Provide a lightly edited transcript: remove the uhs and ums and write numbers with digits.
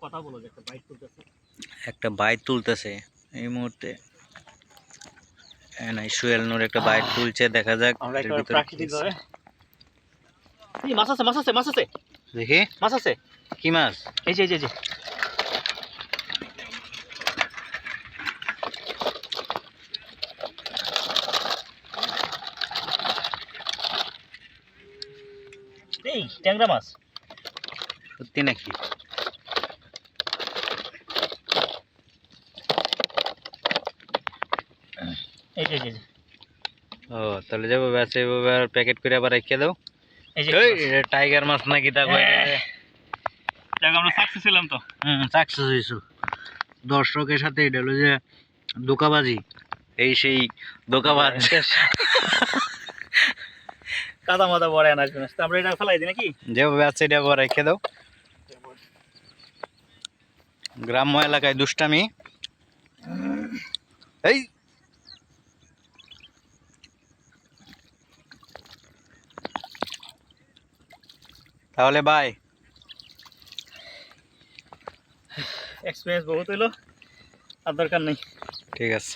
কথা বলো যে একটা বাইট তুলতেছে, একটা বাইট তুলতেছে এই মুহূর্তে। নাই সুয়েল নূর একটা বাইট তুলছে, দেখা যাক আমরা এর একটা ভিতরে কি প্রাকৃতিক আছে। ভাবে এই মাছ আছে, মাছ আছে, মাছ আছে, দেখি মাছ আছে। কি মাছ? এই যে এই যে এই যে এই ট্যাংরা মাছ। সত্যি নাকি? এই যে এই যে এই যে। ও তাহলে যাবো ব্যাস, এইভাবে আর প্যাকেট করে আবার রেখে দাও। এই যে এই এটা টাইগার মাছ নাকি তা কই? দেখ আমরা সাকসেস হলাম তো। সাকসেস হইছো। দর্শকের সাথে এটা হলো যে ধোঁকাবাজি, এই সেই ধোঁকাবাজ। কাদা মাদা বড় না আসবে না, আমরা এটা ফেলাই দিই নাকি? যেভাবে আছে এটা আবার রেখে দাও। গ্রাম্য এলাকায় দুষ্টামি। এই তাহলে বাই। এক্সপিরিয়েন্স বহুত হইলো, আর দরকার নেই। ঠিক আছে।